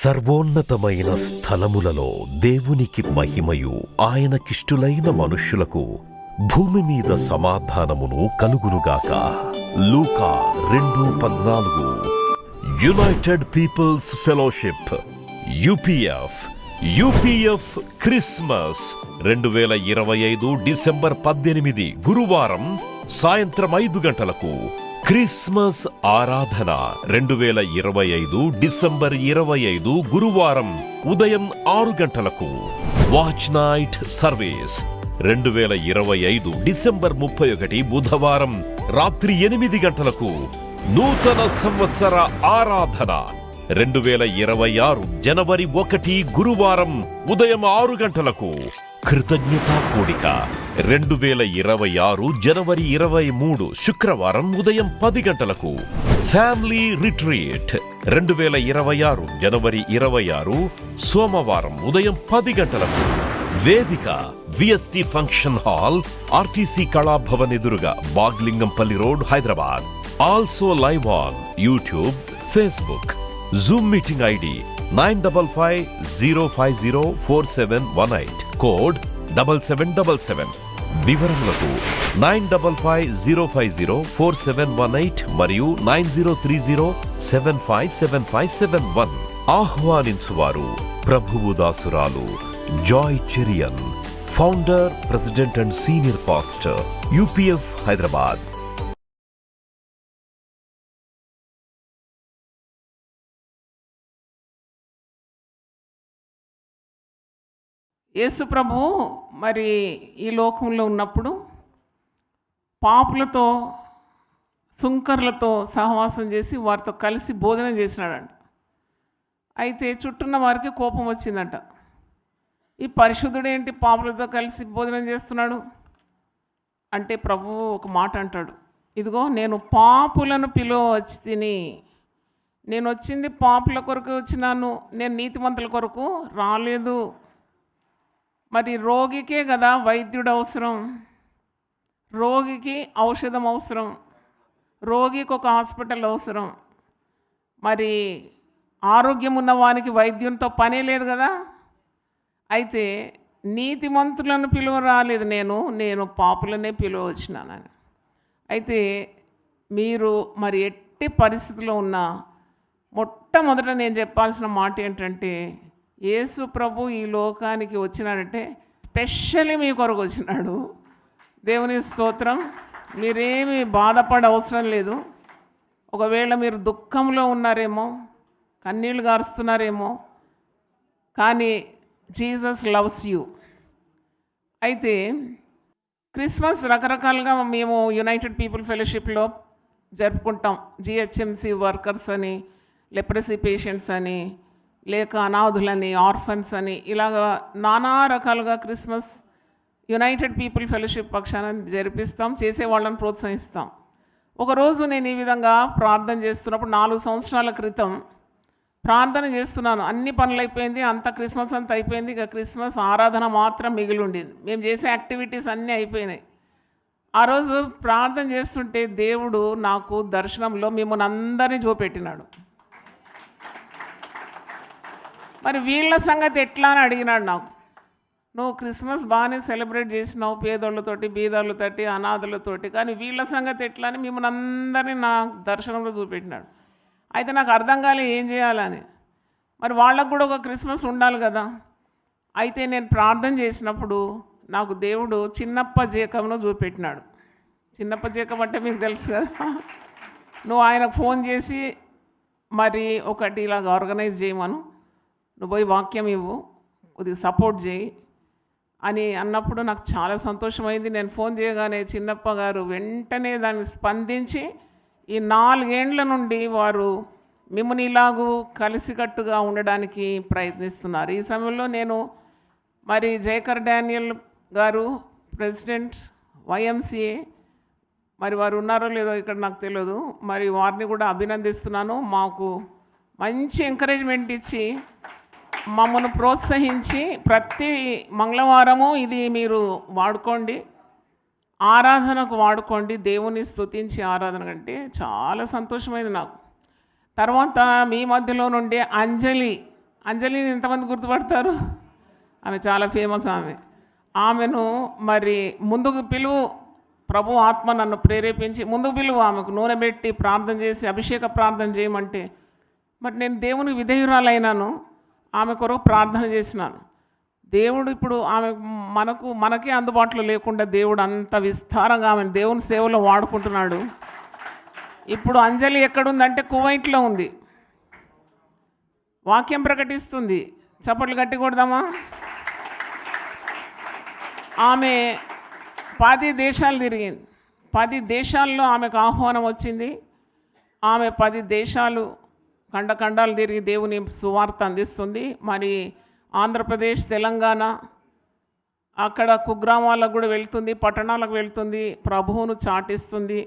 సర్వోన్నతమైన స్థలములలో దేవునికి మహిమయు ఆయనకిష్టులైన మనుష్యులకు భూమి మీద సమాధానమును కలుగునుగాక. లూకా 2:14. United peoples fellowship UPF Christmas 2025 December 18 గురువారం సాయంత్రం 5 గంటలకు. క్రిస్మస్ ఆరాధన 2025 డిసెంబర్ 25 గురువారం ఉదయం 6 గంటలకు. వాచ్ నైట్ సర్వీస్ 2025 డిసెంబర్ 31 బుధవారం రాత్రి 8 గంటలకు. నూతన సంవత్సర ఆరాధన 2026 జనవరి 1 గురువారం ఉదయం 6 గంటలకు. కృతజ్ఞతా కూడిక 2026 జనవరి 23 శుక్రవారం ఉదయం 10 గంటలకు. ఫ్యామిలీ రిట్రీట్ 2026 జనవరి 26 సోమవారం ఉదయం 10 గంటలకు. వేదిక VST function hall, RTC Kalabhavan ఎదురుగా, Bagh Lingampally road, Hyderabad. Also live on YouTube, Facebook. Zoom meeting ID 9550504718, code 7777. వివరములకు 9550504718 మరియు 9030757571. ఆహ్వానించువారు ప్రభువు దాసురాలు Joy Cherian, founder, president and senior pastor, UPF Hyderabad. యేసు ప్రభు మరి ఈ లోకంలో ఉన్నప్పుడు పాపులతో, సుంకర్లతో సహవాసం చేసి వారితో కలిసి భోజనం చేసినాడంట. అయితే చుట్టూన్న వారికి కోపం వచ్చిందంట. ఈ పరిశుద్ధుడేంటి పాపులతో కలిసి భోజనం చేస్తున్నాడు అంటే ప్రభువు ఒక మాట అంటాడు, ఇదిగో నేను పాపులను వచ్చి తిని, నేను వచ్చింది పాపుల కొరకు వచ్చినాను, నేను నీతిమంతుల కొరకు రాలేదు. మరి రోగికే కదా వైద్యుడు అవసరం, రోగికి ఔషధం అవసరం, రోగికి ఒక హాస్పిటల్ అవసరం. మరి ఆరోగ్యం ఉన్న వానికి వైద్యంతో పనే లేదు కదా. అయితే నీతిమంతులను రాలేదు, నేను పాపులనే వచ్చినానని. అయితే మీరు మరి ఎట్టి పరిస్థితిలో ఉన్నా మొట్టమొదట నేను చెప్పాల్సిన మాట ఏంటంటే, యేసు ప్రభు ఈ లోకానికి వచ్చినాడంటే స్పెషల్లీ మీ కొరకు వచ్చినాడు. దేవుని స్తోత్రం. మీరేమీ బాధపడే అవసరం లేదు. ఒకవేళ మీరు దుఃఖంలో ఉన్నారేమో, కన్నీళ్ళు గారుస్తున్నారేమో, కానీ జీసస్ లవ్స్ యూ. అయితే క్రిస్మస్ రకరకాలుగా మేము యునైటెడ్ పీపుల్ ఫెలోషిప్లో జరుపుకుంటాం. జిహెచ్ఎంసి వర్కర్స్ అని, లెప్రసీ పేషెంట్స్ అని, లేక అనాథులని, ఆర్ఫన్స్ అని, ఇలాగా నానా రకాలుగా క్రిస్మస్ యునైటెడ్ పీపుల్ ఫెలోషిప్ పక్షాన జరిపిస్తాం, చేసేవాళ్ళని ప్రోత్సహిస్తాం. ఒకరోజు నేను ఈ విధంగా ప్రార్థన చేస్తున్నప్పుడు 4 సంవత్సరాల క్రితం ప్రార్థన చేస్తున్నాను. అన్ని పనులు అయిపోయింది, అంత క్రిస్మస్ అంతా అయిపోయింది, ఇక క్రిస్మస్ ఆరాధన మాత్రం మిగిలి ఉండేది. మేము చేసే యాక్టివిటీస్ అన్నీ అయిపోయినాయి. ఆ రోజు ప్రార్థన చేస్తుంటే దేవుడు నాకు దర్శనంలో మిమ్మల్ని అందరినీ చూపెట్టినాడు. మరి వీళ్ళ సంగతి ఎట్లా అని అడిగినాడు నాకు. నువ్వు క్రిస్మస్ బాగానే సెలబ్రేట్ చేసినావు, పేదోళ్ళతోటి, బీదోళ్ళతోటి, అనాథులతోటి, కానీ వీళ్ళ సంగతి ఎట్లా అని మిమ్మల్ని అందరినీ నా దర్శనంలో చూపెట్టినాడు. అయితే నాకు అర్థం కాలే ఏం చేయాలని. మరి వాళ్ళకు కూడా ఒక క్రిస్మస్ ఉండాలి కదా. అయితే నేను ప్రార్థన చేసినప్పుడు నాకు దేవుడు చిన్నప్ప జేకబ్ను చూపెట్టినాడు. చిన్నప్ప జేకబ్ అంటే మీకు తెలుసు కదా. నువ్వు ఆయనకు ఫోన్ చేసి మరి ఒకటి ఇలాగ ఆర్గనైజ్ చేయమను, నువ్వు పోయి వాక్యం ఇవ్వు, కొద్దిగా సపోర్ట్ చేయి అని అన్నప్పుడు నాకు చాలా సంతోషమైంది. నేను ఫోన్ చేయగానే చిన్నప్ప గారు వెంటనే దాన్ని స్పందించి ఈ 4 ఏండ్ల నుండి వారు మిమ్మల్ని ఇలాగూ కలిసికట్టుగా ఉండడానికి ప్రయత్నిస్తున్నారు. ఈ సమయంలో నేను మరి జయకర్ డానియల్ గారు, ప్రెసిడెంట్ వైఎంసిఏ, మరి వారు ఉన్నారో లేదో ఇక్కడ నాకు తెలియదు, మరి వారిని కూడా అభినందిస్తున్నాను. మాకు మంచి ఎంకరేజ్మెంట్ ఇచ్చి మమ్మల్ని ప్రోత్సహించి ప్రతి మంగళవారము ఇది మీరు వాడుకోండి, ఆరాధనకు వాడుకోండి, దేవుని స్తుతించి ఆరాధన కంటే చాలా సంతోషమైంది నాకు. తర్వాత మీ మధ్యలో నుండి అంజలి అంజలిని ఎంతమంది గుర్తుపడతారు? ఆమె చాలా ఫేమస్. ఆమెను మరి ముందుకు పిలువు, ప్రభు ఆత్మ నన్ను ప్రేరేపించి ముందుకు పిలువు, ఆమెకు నూనె పెట్టి ప్రార్థన చేసి అభిషేక ప్రార్థన చేయమంటే మరి నేను దేవునికి విధేయురాలైనాను, ఆమె కొరకు ప్రార్థన చేసినాను. దేవుడు ఇప్పుడు ఆమె మనకే అందుబాటులో లేకుండా దేవుడు అంత విస్తారంగా ఆమె దేవుని సేవలో వాడుకుంటున్నాడు. ఇప్పుడు అంజలి ఎక్కడుందంటే కువైట్లో ఉంది, వాక్యం ప్రకటిస్తుంది. చప్పట్లు గట్టి కొడదామా? ఆమె 10 దేశాలు తిరిగింది. 10 దేశాల్లో ఆమెకు ఆహ్వానం వచ్చింది. ఆమె 10 దేశాలు ఖండాలు తిరిగి దేవుని సువార్త అందిస్తుంది. మరి ఆంధ్రప్రదేశ్, తెలంగాణ, అక్కడ కుగ్రామాలకు కూడా వెళ్తుంది, పట్టణాలకు వెళ్తుంది, ప్రభువును చాటిస్తుంది.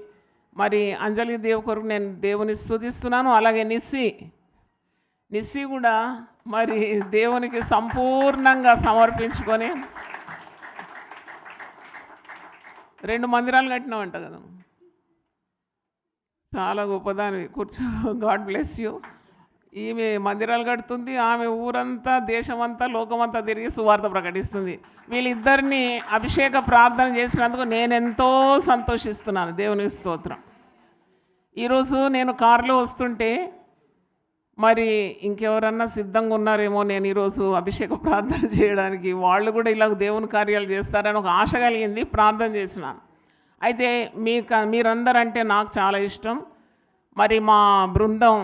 మరి అంజలి దేవు కొరకు నేను దేవుని స్తుతిస్తున్నాను. అలాగే నిస్సి కూడా మరి దేవునికి సంపూర్ణంగా సమర్పించుకొని 2 మందిరాలు కట్టినామంట కదా. చాలా గొప్పదాని, కూర్చో. God bless you. ఈమె మందిరాలు కడుతుంది, ఆమె ఊరంతా, దేశమంతా, లోకమంతా తిరిగి సువార్త ప్రకటిస్తుంది. వీళ్ళిద్దరిని అభిషేక ప్రార్థన చేసినందుకు నేనెంతో సంతోషిస్తున్నాను. దేవునికి స్తోత్రం. ఈరోజు నేను కారులో వస్తుంటే మరి ఇంకెవరన్నా సిద్ధంగా ఉన్నారేమో నేను ఈరోజు అభిషేక ప్రార్థన చేయడానికి, వాళ్ళు కూడా ఇలా దేవుని కార్యాలు చేస్తారని ఒక ఆశ కలిగింది, ప్రార్థన చేసినాను. అయితే మీరందరంటే నాకు చాలా ఇష్టం. మరి మా బృందం,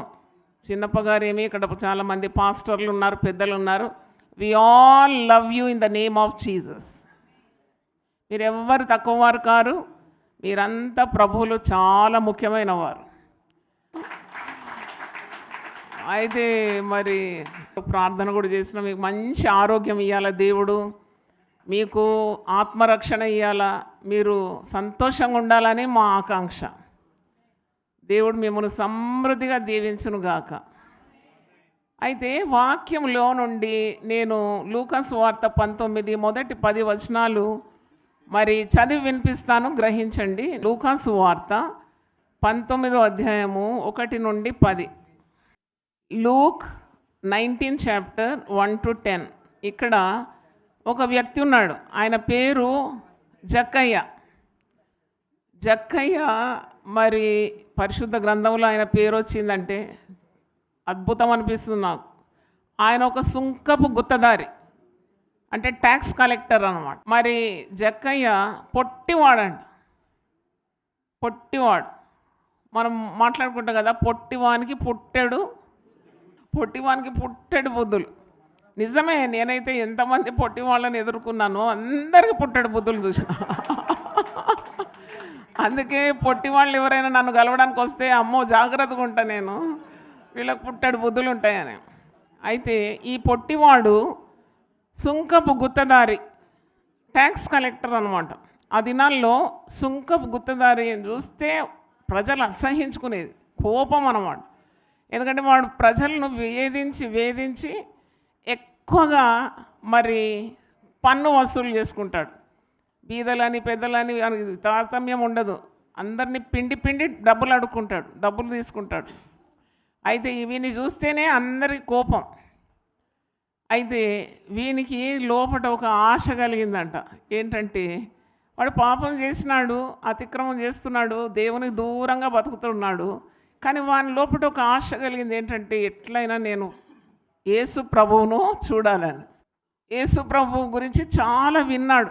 చిన్నప్ప గారేమి, ఇక్కడ చాలామంది పాస్టర్లు ఉన్నారు, పెద్దలు ఉన్నారు. We all love you in the name of Jesus. మీరెవ్వరు తక్కువ వారు కారు, మీరంతా ప్రభువులు చాలా ముఖ్యమైన వారు. అయితే మరి ప్రార్థన కూడా చేసిన, మీకు మంచి ఆరోగ్యం ఇవ్వాలా దేవుడు, మీకు ఆత్మరక్షణ ఇవ్వాలా, మీరు సంతోషంగా ఉండాలని మా ఆకాంక్ష. దేవుడు మిమ్మల్ని సమృద్ధిగా దీవించునుగాక. అయితే వాక్యంలో నుండి నేను లూకా సువార్త 19 మొదటి 10 వచనాలు మరి చదివి వినిపిస్తాను, గ్రహించండి. లూకా సువార్త 19వ అధ్యాయము 1 నుండి 10. Luke 19 chapter 1 to 10. ఇక్కడ ఒక వ్యక్తి ఉన్నాడు, ఆయన పేరు జక్కయ్య. మరి పరిశుద్ధ గ్రంథంలో ఆయన పేరు వచ్చిందంటే అద్భుతం అనిపిస్తుంది నాకు. ఆయన ఒక సుంకపు గుత్తదారి, అంటే ట్యాక్స్ కలెక్టర్ అన్నమాట. మరి జక్కయ్య పొట్టివాడు. మనం మాట్లాడుకుంటాం కదా, పొట్టివానికి పుట్టెడు బుద్ధులు. నిజమే, నేనైతే ఎంతమంది పొట్టి వాళ్ళని ఎదుర్కొన్నానో అందరికీ పుట్టెడు బుద్ధులు చూసిన. అందుకే పొట్టి వాళ్ళు ఎవరైనా నన్ను కలవడానికి వస్తే అమ్మో జాగ్రత్తగా ఉంటా నేను, వీళ్ళకి పుట్టెడు బుద్ధులు ఉంటాయని. అయితే ఈ పొట్టివాడు సుంకపు గుత్తదారి, ట్యాక్స్ కలెక్టర్ అనమాట. ఆ దినాల్లో సుంకపు గుత్తదారి చూస్తే ప్రజలు అసహించుకునేది, కోపం అన్నమాట. ఎందుకంటే వాడు ప్రజలను వేధించి ఎక్కువగా మరి పన్ను వసూలు చేసుకుంటాడు. బీదలని పెద్దలని తారతమ్యం ఉండదు, అందరినీ పిండి డబ్బులు అడుక్కుంటాడు, డబ్బులు తీసుకుంటాడు. అయితే వీని చూస్తేనే అందరికి కోపం. అయితే వీనికి లోపల ఒక ఆశ కలిగిందంట. ఏంటంటే వాడు పాపం చేసినాడు, అతిక్రమం చేస్తున్నాడు, దేవునికి దూరంగా బతుకుతున్నాడు. కానీ వాని లోపల ఒక ఆశ కలిగింది. ఏంటంటే ఎట్లయినా నేను యేసు ప్రభువును చూడాలని. యేసు ప్రభువు గురించి చాలా విన్నాడు.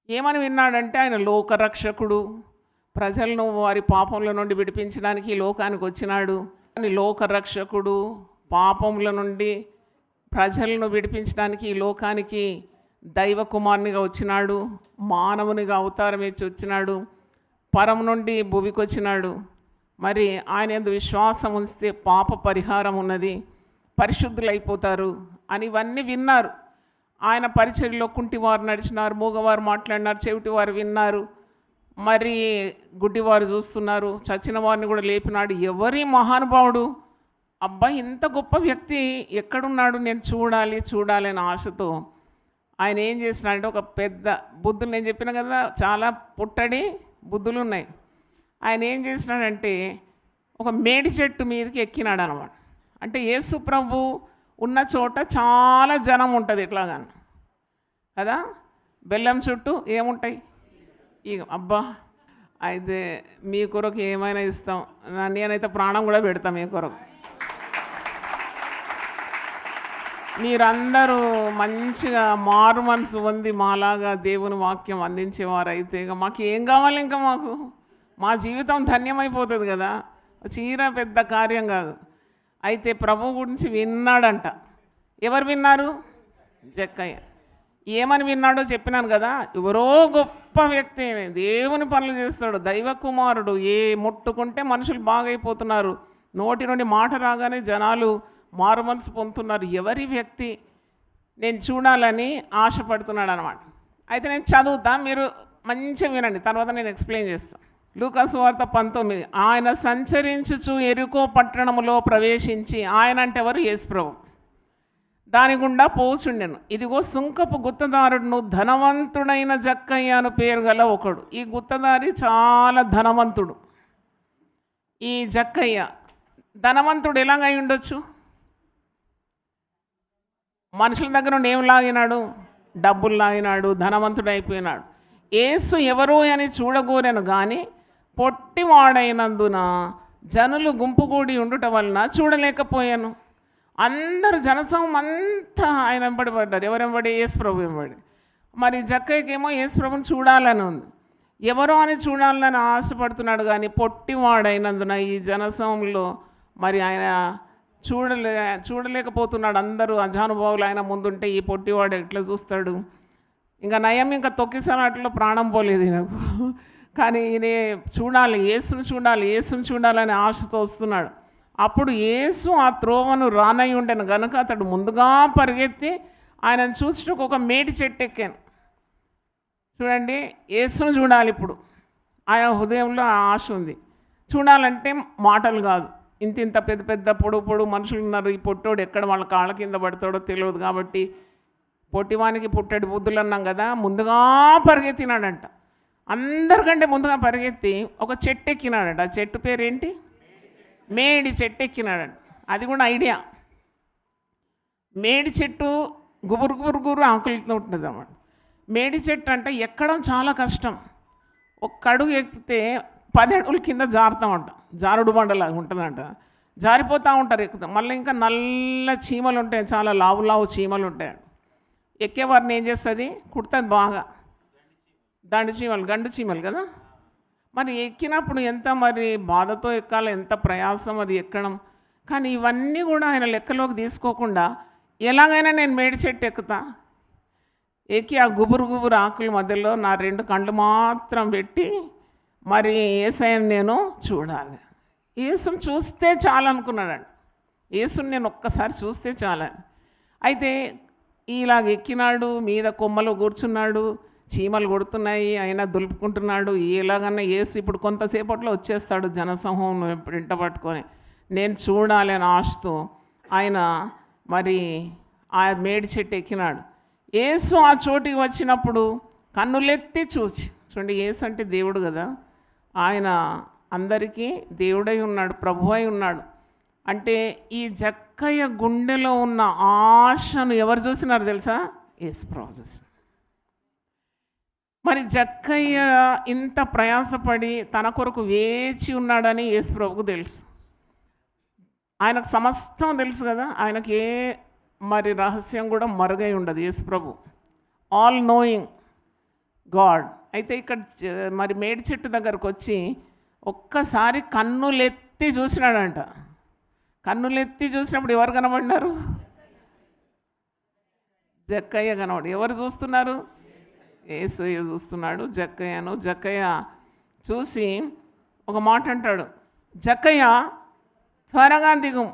ఏమని విన్నాడంటే ఆయన లోకరక్షకుడు, ప్రజలను వారి పాపముల నుండి విడిపించడానికి ఈ లోకానికి వచ్చినాడు. లోకరక్షకుడు, పాపముల నుండి ప్రజలను విడిపించడానికి ఈ లోకానికి దైవ కుమారునిగా వచ్చినాడు, మానవునిగా అవతారం ఇచ్చి వచ్చినాడు, పరం నుండి భూమికి వచ్చినాడు. మరి ఆయన యందు విశ్వాసం ఉంచితే పాప పరిహారం ఉన్నది, పరిశుద్ధులైపోతారు అని ఇవన్నీ విన్నారు. ఆయన పరిచర్యలో కుంటివారు నడిచినారు, మూగవారు మాట్లాడినారు, చెవిటివారు విన్నారు, మరి గుడ్డివారు చూస్తున్నారు, చచ్చిన వారిని కూడా లేపినాడు. ఎవరి మహానుభావుడు, అబ్బాయి ఇంత గొప్ప వ్యక్తి ఎక్కడున్నాడు, నేను చూడాలి అనే ఆశతో ఆయన ఏం చేసినాడంటే ఒక పెద్ద బుద్ధులు, నేను చెప్పిన కదా చాలా పుట్టడి బుద్ధులు ఉన్నాయి. ఆయన ఏం చేసినాడంటే ఒక మేడి చెట్టు మీదకి ఎక్కినాడు అనమాట. అంటే యేసు ప్రభు ఉన్న చోట చాలా జనం ఉంటుంది ఇట్లాగాని కదా. బెల్లం చుట్టూ ఏముంటాయి ఇక అబ్బా. అయితే మీ కొరకు ఏమైనా ఇస్తాం, నేనైతే ప్రాణం కూడా పెడతాం మీ కొరకు. మీరందరూ మంచిగా మారు మనసు పొంది మాలాగా దేవుని వాక్యం అందించేవారైతే ఇక మాకు ఏం కావాలి, ఇంకా మాకు మా జీవితం ధన్యమైపోతుంది కదా. చీర పెద్ద కార్యం కాదు. అయితే ప్రభు గురించి విన్నాడంట. ఎవరు విన్నారు? జక్కయ్య. ఏమని విన్నాడో చెప్పినాను కదా. ఎవరో గొప్ప వ్యక్తి, దేవుని పనులు చేస్తాడు, దైవ కుమారుడు, ఏ ముట్టుకుంటే మనుషులు బాగైపోతున్నారు, నోటి నుండి మాట రాగానే జనాలు మారు మనసు పొందుతున్నారు. ఎవరి వ్యక్తి నేను చూడాలని ఆశపడుతున్నాడు అనమాట. అయితే నేను చదువుతా, మీరు మంచిగా వినండి, తర్వాత నేను ఎక్స్ప్లెయిన్ చేస్తాను. లూకాసు వార్త 19. ఆయన సంచరించుచు ఎరికో పట్టణములో ప్రవేశించి, ఆయన అంటే ఎవరు? యేసు ప్రభు. దాని గుండా పోచుండెను. ఇదిగో సుంకపు గుత్తదారుడును ధనవంతుడైన జక్కయ్య అను పేరు గల ఒకడు. ఈ గుత్తదారి చాలా ధనవంతుడు. ఈ జక్కయ్య ధనవంతుడు ఎలాగై ఉండొచ్చు? మనుషుల దగ్గర నుండి ఏం లాగినాడు? డబ్బులు లాగినాడు, ధనవంతుడు అయిపోయినాడు. యేసు ఎవరు అని చూడగోరెను కానీ పొట్టివాడైనందున జనులు గుంపుగూడి ఉండుట వలన చూడలేకపోయాను. అందరు జనసమూహం అంతా ఆయన వెంబడి పడ్డారు. ఎవరెంబడి? యేసు ప్రభు వెంబడి. మరి జక్కయ్యకేమో యేసు ప్రభుని చూడాలని ఉంది, ఎవరో అని చూడాలని ఆశపడుతున్నాడు. కానీ పొట్టివాడైనందున ఈ జనసమూహంలో మరి ఆయన చూడలేకపోతున్నాడు. అందరూ అజానుభావులు ఆయన ముందుంటే ఈ పొట్టివాడు ఎట్లా చూస్తాడు? ఇంకా నయం, ఇంకా తొక్కిసలాట్లో ప్రాణం పోలేదు నాకు. కానీ ఈయన చూడాలి, యేసుని చూడాలి, యేసుని చూడాలని ఆశతో వస్తున్నాడు. అప్పుడు యేసు ఆ త్రోవను రానై ఉండెను గనుక అతడు ముందుగా పరిగెత్తి ఆయనను చూసుటకు ఒక మేడి చెట్టు ఎక్కాను. చూడండి, యేసును చూడాలి. ఇప్పుడు ఆయన హృదయంలో ఆ ఆశ ఉంది. చూడాలంటే మాటలు కాదు, ఇంత పెద్ద పెద్ద పొడుగు మనుషులు ఉన్నారు. ఈ పొట్టోడు ఎక్కడ వాళ్ళ కాళ్ళ కింద పడతాడో తెలియదు కాబట్టి పొట్టివానికి పుట్టడి బుద్ధులు అన్నాం కదా. ముందుగా పరిగెత్తినాడంట, అందరికంటే ముందుగా పరిగెత్తి ఒక చెట్టు ఎక్కినాడంట. ఆ చెట్టు పేరేంటి? మేడి చెట్టు ఎక్కినాడంట. అది కూడా ఐడియా. మేడి చెట్టు గుబురు ఆకులతో ఉంటుంది అన్నమాట. మేడి చెట్టు అంటే ఎక్కడం చాలా కష్టం. ఒక్క అడుగు ఎక్కితే 10 అడుగుల కింద జారుతామంట, జారుడు బండలాగా ఉంటుందంట. జారిపోతూ ఉంటారు, ఎక్కుతాం. మళ్ళీ ఇంకా నల్ల చీమలు ఉంటాయి, చాలా లావు చీమలు ఉంటాయి. ఎక్కేవారిని ఏం చేస్తుంది? కుడుతుంది బాగా. గండు చీమలు కదా. మరి ఎక్కినప్పుడు ఎంత మరి బాధతో ఎక్కాలి, ఎంత ప్రయాసం అది ఎక్కడం. కానీ ఇవన్నీ కూడా ఆయన లెక్కలోకి తీసుకోకుండా ఎలాగైనా నేను మేడి చెట్టు ఎక్కుతా, ఎక్కి ఆ గుబురు ఆకుల మధ్యలో నా 2 కళ్ళు మాత్రం పెట్టి మరి యేసయ్యను నేను చూడాలి. యేసుని చూస్తే చాలనుకున్నాడండి. యేసుని నేను ఒక్కసారి చూస్తే చాలని. అయితే ఇలాగ ఎక్కినాడు, మీద కొమ్మలు కూర్చున్నాడు, చీమలు కొడుతున్నాయి, ఆయన దులుపుకుంటున్నాడు. ఎలాగన్నా యేసు ఇప్పుడు కొంతసేపట్లో వచ్చేస్తాడు జనసమూహం వెంట పట్టుకొని. నేను చూడాలి అని ఆశతో ఆయన మరి ఆ మేడి చెట్టు ఎక్కినాడు. యేసు ఆ చోటికి వచ్చినప్పుడు కన్నులెత్తి చూడండి, యేసు అంటే దేవుడు కదా, ఆయన అందరికీ దేవుడై ఉన్నాడు, ప్రభు అయి ఉన్నాడు. అంటే ఈ జక్కయ్య గుండెలో ఉన్న ఆశను ఎవరు చూసినారు తెలుసా? యేసు ప్రభు చూసినారు. మరి జక్కయ్య ఇంత ప్రయాసపడి తన కొరకు వేచి ఉన్నాడని యేసు ప్రభుకు తెలుసు. ఆయనకు సమస్తం తెలుసు కదా, ఆయనకి ఏ మరి రహస్యం కూడా మరుగై ఉండదు. యేసు ప్రభు ఆల్ నోయింగ్ గాడ్. అయితే ఇక్కడ మరి మేడి చెట్టు దగ్గరకు వచ్చి ఒక్కసారి కన్నులెత్తి చూసినాడంట. కన్నులెత్తి చూసినప్పుడు ఎవరు కనబడినారు? జక్కయ్య కనబడి. ఎవరు చూస్తున్నారు? యేసయ్య చూస్తున్నాడు జక్కయ్యను. జక్కయ్య చూసి ఒక మాట అంటాడు, జక్కయ్య త్వరగా దిగు,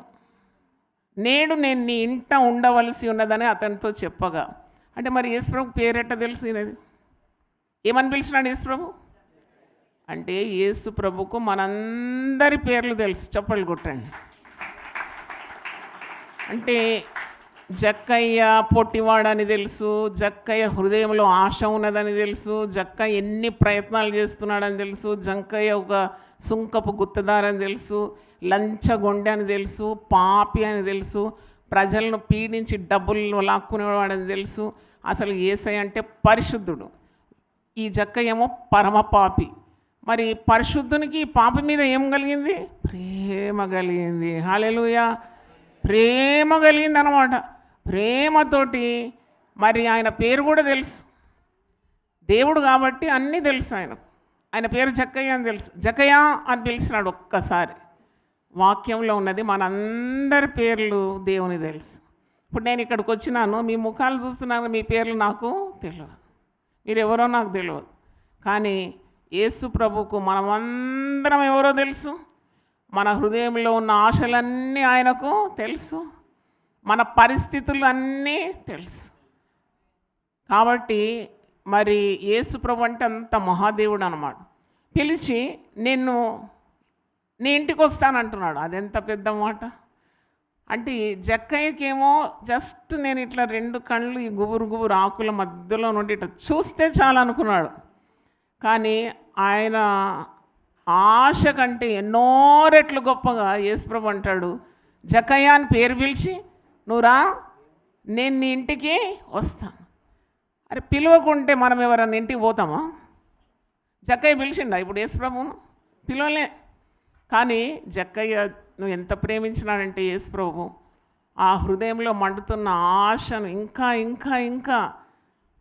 నేడు నేను నీ ఇంట ఉండవలసి ఉన్నదని అతనితో చెప్పగా. అంటే మరి యేసు ప్రభు పేరెట్ట తెలిసినది? ఏమని పిలిచినాడు యేసు ప్రభు? అంటే యేసు ప్రభుకు మనందరి పేర్లు తెలుసు. చప్పట్లు కొట్టండి. అంటే జక్కయ్య పొట్టివాడని తెలుసు, జక్కయ్య హృదయంలో ఆశ ఉన్నదని తెలుసు, జక్కయ్య ఎన్ని ప్రయత్నాలు చేస్తున్నాడని తెలుసు, జక్కయ్య ఒక సుంకపు గుత్తదారని తెలుసు, లంచగొండె అని తెలుసు, పాపి అని తెలుసు, ప్రజలను పీడించి డబ్బులు లాక్కునేవాడని తెలుసు. అసలు యేసయ్య అంటే పరిశుద్ధుడు, ఈ జక్కయ్య ఏమో పరమ పాపి. మరి పరిశుద్ధునికి పాపి మీద ఏం కలిగింది? ప్రేమ కలిగింది. హల్లెలూయా, ప్రేమ కలిగింది అన్నమాట. ప్రేమతోటి మరి ఆయన పేరు కూడా తెలుసు, దేవుడు కాబట్టి అన్నీ తెలుసు ఆయనకు. ఆయన పేరు జక్కయ్య అని తెలుసు. జక్కయ్య అని పిలిచినాడు ఒక్కసారి. వాక్యంలో ఉన్నది మనందరి పేర్లు దేవుని తెలుసు. ఇప్పుడు నేను ఇక్కడికి వచ్చినాను, మీ ముఖాలు చూస్తున్నాను, మీ పేర్లు నాకు తెలియదు, మీరెవరో నాకు తెలియదు. కానీ యేసు ప్రభుకు మనమందరం ఎవరో తెలుసు. మన హృదయంలో ఉన్న ఆశలన్నీ ఆయనకు తెలుసు, మన పరిస్థితులు అన్నీ తెలుసు. కాబట్టి మరి యేసు ప్రభు అంటే అంత మహాదేవుడు అన్నమాట. పిలిచి నిన్ను నీ ఇంటికి వస్తానంటున్నాడు. అదెంత పెద్ద మాట. అంటే జక్కయ్యకేమో జస్ట్ నేను ఇట్లా 2 కళ్ళు ఈ గుబురు ఆకుల మధ్యలో నుండి ఇట్లా చూస్తే చాలు అనుకున్నాడు. కానీ ఆయన ఆశ కంటే ఎన్నో రెట్లు గొప్పగా యేసుప్రభు అంటాడు, జక్కయ్య అని పేరు పిలిచి నువ్వు రా, నేను నీ ఇంటికి వస్తాను. అరే పిలవకుంటే మనం ఎవరన్నా ఇంటికి పోతామా? జక్కయ్య పిలిచిండా ఇప్పుడు యేసుప్రభును? పిలవలే. కానీ జక్కయ్య నువ్వు ఎంత ప్రేమించినాడంటే యేసుప్రభు ఆ హృదయంలో మండుతున్న ఆశను ఇంకా ఇంకా ఇంకా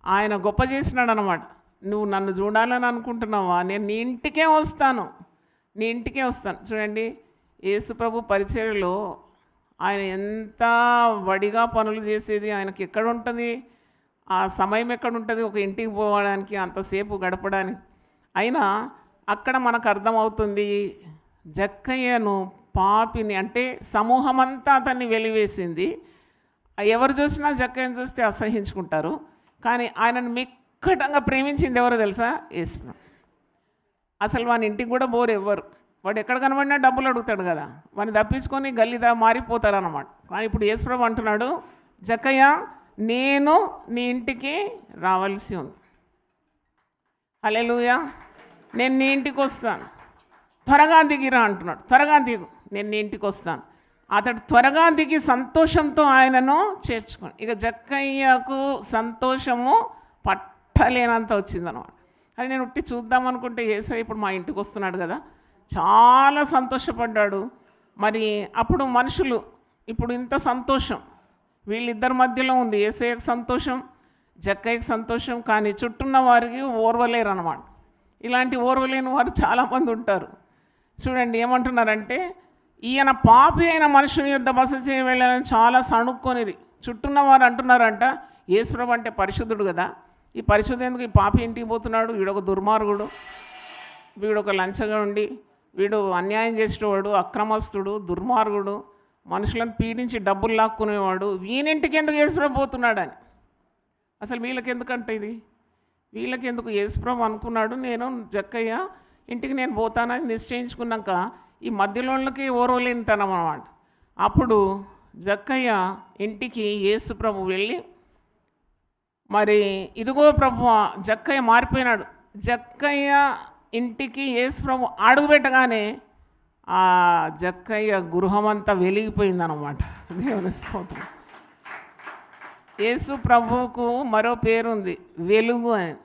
ఆయన గొప్ప చేసినాడు అన్నమాట. నువ్వు నన్ను చూడాలని అనుకుంటున్నావా? నేను నీ ఇంటికే వస్తాను, నీ ఇంటికే వస్తాను. చూడండి, యేసుప్రభు పరిచర్యలో ఆయన ఎంత వడిగా పనులు చేసేది. ఆయనకి ఎక్కడ ఉంటుంది ఆ సమయం, ఎక్కడ ఉంటుంది ఒక ఇంటికి పోవడానికి, అంతసేపు గడపడానికి. అయినా అక్కడ మనకు అర్థమవుతుంది జక్కయ్యను పాపిని అంటే సమూహం అంతా అతన్ని వెలివేసింది. ఎవరు చూసినా జక్కయ్యను చూస్తే అసహించుకుంటారు. కానీ ఆయనను మిక్కటంగా ప్రేమించింది ఎవరో తెలుసా? యేసుప్రభు. అసలు వాని ఇంటికి కూడా బోరు ఎవ్వరు. వాడు ఎక్కడ కనబడినా డబ్బులు అడుగుతాడు కదా, వాడిని తప్పించుకొని గల్లీదా మారిపోతారు అన్నమాట. కానీ ఇప్పుడు యేసుప్రభు అంటున్నాడు, జక్కయ్య నేను నీ ఇంటికి రావాల్సి ఉంది. హల్లెలూయా, నేను నీ ఇంటికి వస్తాను, త్వరగా దిగిరా అంటున్నాడు. త్వరగా దిగు, నేను నీ ఇంటికి వస్తాను. అతడు త్వరగా దిగి సంతోషంతో ఆయనను చేర్చుకోండి. ఇక జక్కయ్యకు సంతోషము పట్టలేనంత వచ్చిందనమాట. అది నేను ఉట్టి చూద్దామనుకుంటే యేసయ్య ఇప్పుడు మా ఇంటికి వస్తున్నాడు కదా, చాలా సంతోషపడ్డాడు. మరి అప్పుడు మనుషులు ఇప్పుడు ఇంత సంతోషం వీళ్ళిద్దరి మధ్యలో ఉంది. యేసయ్యకు సంతోషం, జక్కయ్యకు సంతోషం. కానీ చుట్టూన్న వారికి ఓర్వలేరు అన్నమాట. ఇలాంటి ఓర్వలేని వారు చాలామంది ఉంటారు. చూడండి ఏమంటున్నారంటే, ఈయన పాపి అయిన మనుషుని యొద్ద బస చేయవెళ్ళాలని చాలా సణుక్కొనిరి. చుట్టూన్న వారు అంటున్నారంట, యేసుప్రభు అంటే పరిశుద్ధుడు కదా, ఈ పరిశుద్ధి ఎందుకు ఈ పాపి ఇంటికి పోతున్నాడు? వీడొక దుర్మార్గుడు, వీడొక లంచగా ఉండి, వీడు అన్యాయం చేసేవాడు, అక్రమస్తుడు, దుర్మార్గుడు, మనుషులను పీడించి డబ్బులు లాక్కునేవాడు, వీనింటికి ఎందుకు యేసుప్రభు పోతున్నాడని. అసలు వీళ్ళకి ఎందుకంటే ఇది, వీళ్ళకి ఎందుకు? యేసుప్రభు అనుకున్నాడు, నేను జక్కయ్య ఇంటికి నేను పోతానని నిశ్చయించుకున్నాక ఈ మధ్యలోకి ఓర్వలేనితనం అన్నమాట. అప్పుడు జక్కయ్య ఇంటికి యేసుప్రభు వెళ్ళి, మరి ఇదిగో ప్రభు, జక్కయ్య మారిపోయినాడు. జక్కయ్య ఇంటికి యేసుప్రభు అడుగుపెట్టగానే ఆ జక్కయ్య గృహమంతా వెలిగిపోయిందన్నమాట. దేవుని స్తోత్రం. యేసు ప్రభువుకు మరో పేరుంది, వెలుగు అని.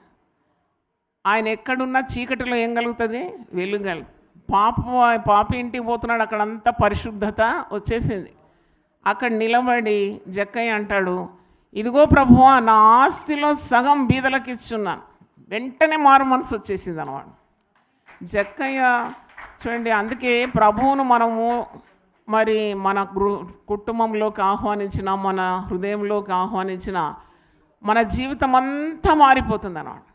ఆయన ఎక్కడున్నా చీకటిలో ఏం కలుగుతుంది? వెలుగలు. పాపి ఇంటికి పోతున్నాడు, అక్కడంతా పరిశుద్ధత వచ్చేసింది. అక్కడ నిలబడి జక్కయ్య అంటాడు, ఇదిగో ప్రభువా, నా ఆస్తిలో సగం బీదలకు ఇచ్చున్నాను. వెంటనే మారు మనసు వచ్చేసింది అన్నమాట జక్కయ్య. చూడండి, అందుకే ప్రభువును మనము మరి మన కుటుంబంలోకి ఆహ్వానించిన, మన హృదయంలోకి ఆహ్వానించిన, మన జీవితం అంతా మారిపోతుంది అన్నమాట.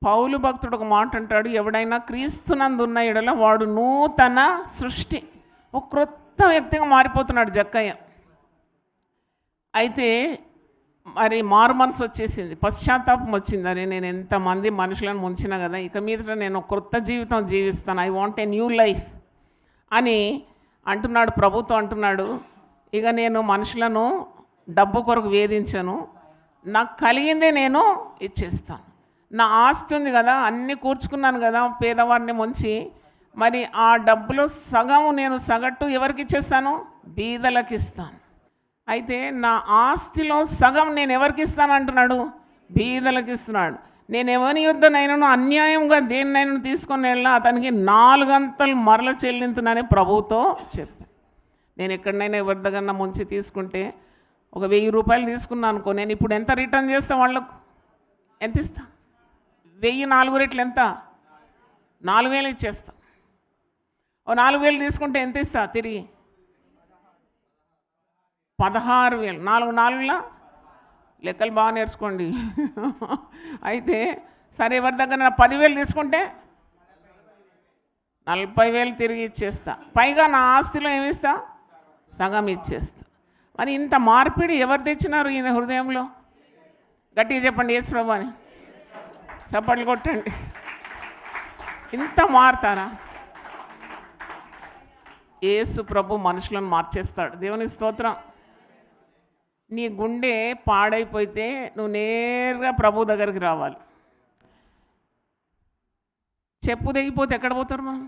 పౌలు భక్తుడు ఒక మాట అంటాడు, ఎవడైనా క్రీస్తునందున్న ఎడల వాడు నూతన సృష్టి. ఒక క్రొత్త వ్యక్తిగా మారిపోతున్నాడు జక్కయ్య. అయితే మరి మారు మనసు వచ్చేసింది, పశ్చాత్తాపం వచ్చింది. అని నేను ఎంతమంది మనుషులను ముంచినా కదా, ఇక మీద నేను ఒక క్రొత్త జీవితం జీవిస్తాను, I want a new life అని అంటున్నాడు. ప్రభుతో అంటున్నాడు, ఇక నేను మనుషులను డబ్బు కొరకు వేధించను, నాకు కలిగిందే నేను ఇచ్చేస్తాను. నా ఆస్తి ఉంది కదా, అన్నీ కూర్చుకున్నాను కదా పేదవాడిని ముంచి, మరి ఆ డబ్బులో సగం నేను సగటు ఎవరికి ఇచ్చేస్తాను? బీదలకు ఇస్తాను. అయితే నా ఆస్తిలో సగం నేను ఎవరికి ఇస్తానంటున్నాడు? బీదలకు ఇస్తున్నాడు. నేను ఎవరి యుద్ధనైనా అన్యాయంగా దేన్నైనా తీసుకొని వెళ్ళినా అతనికి 4 గంటలు మరల చెల్లించునని ప్రభువుతో చెప్పాను. నేను ఎక్కడైనా ఎవరి దగ్గర ముంచి తీసుకుంటే ఒక 1000 రూపాయలు తీసుకున్నాను అనుకో, నేను ఇప్పుడు ఎంత రిటర్న్ చేస్తా వాళ్ళకు? ఎంత ఇస్తా? 1000 4 రెట్లు ఎంత? 4000 ఇచ్చేస్తా. ఓ 4000 తీసుకుంటే ఎంత ఇస్తా తిరిగి? 16,000. 4 4ల లెక్కలు బాగా నేర్చుకోండి. అయితే సరే, ఎవరి దగ్గర 10,000 తీసుకుంటే 40,000 తిరిగి ఇచ్చేస్తా. పైగా నా ఆస్తిలో ఏమిస్తా? సగం ఇచ్చేస్తా. మరి ఇంత మార్పిడి ఎవరు తెచ్చినారు ఈయన హృదయంలో? గట్టిగా చెప్పండి, యేసు ప్రభు అని చప్పట్లు కొట్టండి. ఇంత మారుతారా? యేసు ప్రభు మనుషులను మార్చేస్తాడు. దేవుని స్తోత్రం. నీ గుండె పాడైపోతే నువ్వు నేరుగా ప్రభు దగ్గరికి రావాలి. చెప్పు తెగిపోతే ఎక్కడ పోతారు? మనం